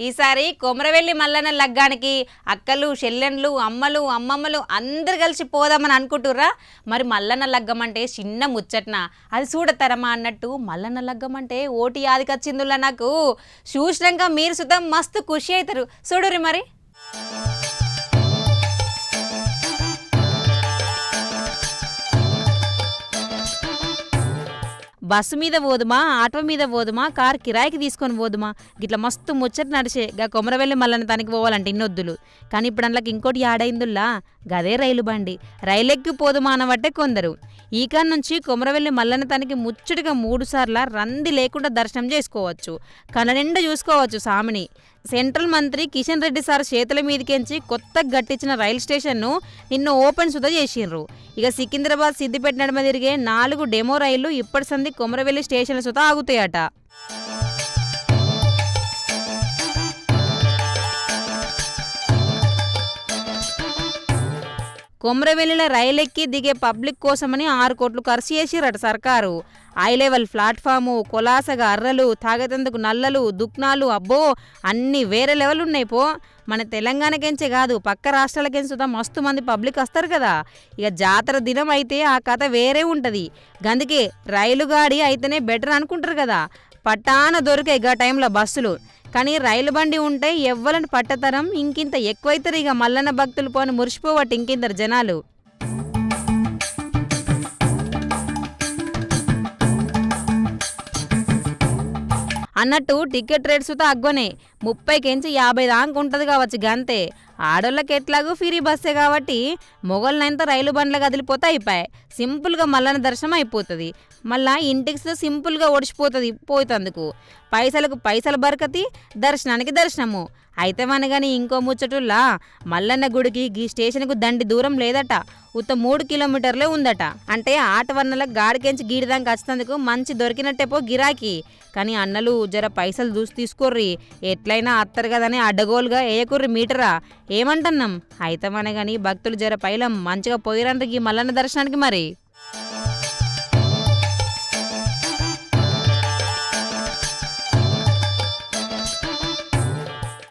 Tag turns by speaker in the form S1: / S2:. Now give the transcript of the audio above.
S1: ఈసారి కొమరవెల్లి మల్లన్న లగ్గానికి అక్కలు చెల్లెండ్లు అమ్మలు అమ్మమ్మలు అందరు కలిసి పోదామని అనుకుంటుర్రా? మరి మల్లన్న లగ్గం అంటే చిన్న ముచ్చట్న అది చూడతరమా అన్నట్టు మల్లన్న లగ్గం అంటే ఓటి యాదికొచ్చిందిలా నాకు. చూసినాక మీరు సుతం మస్తు ఖుషి అవుతారు. చూడురి మరి. బస్సు మీద పోదుమా, ఆటో మీద పోదుమా, కారు కిరాయికి తీసుకొని పోదుమా, గిట్లా మస్తు ముచ్చట నడిచే గా కొమరవెల్లి మల్లన్న తనకి పోవాలంటే ఇన్నొద్దులు. కానీ ఇప్పుడు అందులోకి ఇంకోటి యాడైందుల్లా, గదే రైలు బండి. రైలెక్కి పోదుమా అనబట్టే కొందరు. ఈకాడ నుంచి కొమరవెల్లి మల్లన్న తనకి ముచ్చటగా 3 సార్ల రంది లేకుండా దర్శనం చేసుకోవచ్చు. కళ్ళ నిండా చూసుకోవచ్చు సామిని. సెంట్రల్ మంత్రి కిషన్ రెడ్డి సార్ చేతుల మీదకించి కొత్తగా గట్టించిన రైలు స్టేషన్ను నిన్న ఓపెన్ సుధా చేసిండ్రు. ఇక సికింద్రాబాద్ సిద్దిపేట నడుమ తిరిగే 4 డెమో రైళ్లు ఇప్పటి సంది కొమరవెల్లి స్టేషన్ల సుధా ఆగుతాయట. కొమరవెల్లిలో రైలెక్కి దిగే పబ్లిక్ కోసమని 6 కోట్లు ఖర్చు చేసిరట సర్కారు. హై లెవెల్ ప్లాట్ఫాము, కొలాసగా అర్రలు, తాగేతందుకు నల్లలు, దుక్నాలు, అబ్బో అన్నీ వేరే లెవెల్ ఉన్నాయి పో. మన తెలంగాణకెంచే కాదు పక్క రాష్ట్రాలకెంచుతా మస్తు మంది పబ్లిక్ వస్తారు కదా. ఇక జాతర దినం అయితే ఆ కథ వేరే ఉంటుంది. గందుకే రైలు గాడి అయితేనే బెటర్ అనుకుంటారు కదా. పట్టాన దొరికాయి గా టైంలో బస్సులు. కానీ రైలు బండి ఉంటే ఎవ్వలని పట్టతరం ఇంకింత ఎక్కువైతారు. ఇక మల్లన్న భక్తులు పోని మురిసిపోవట్టు ఇంకిందరు జనాలు. అన్నట్టు టికెట్ రేట్స్ అగ్గొనే 30 నుంచి 50 దాకా ఉంటుంది కావచ్చు గంతే. ఆడోళ్ళకి ఎట్లాగూ ఫ్రీ బస్సే కాబట్టి మొగలనంతా రైలు బండ్లు కదిలిపోతే అయిపోయాయి. సింపుల్గా మల్లన్న దర్శనం అయిపోతుంది. మళ్ళా ఇంటికి సింపుల్గా ఒడిచిపోతుంది పోయేందుకు. పైసలకు పైసలు బరకతి, దర్శనానికి దర్శనము. అయితే మనగాని ఇంకో ముచ్చటుల్లా మల్లన్న గుడికి ఈ స్టేషన్కు దండి దూరం లేదట. ఉత్త 3 కిలోమీటర్లే ఉందట. అంటే ఆటవన్నలకు గాడికెంచి గీడిదానికి వచ్చేందుకు మంచి దొరికినట్టే పో గిరాకీ. కానీ అన్నలు జర పైసలు చూసి తీసుకోర్రి. ఎట్లయినా అత్తరు కదని అడ్డగోలుగా వేయకుర్రి మీటరా. ఏమంటున్నాం అయితే మనగాని భక్తులు జర పైలం మంచిగా పోయిరండ్రికి మల్లన్న దర్శనానికి మరి.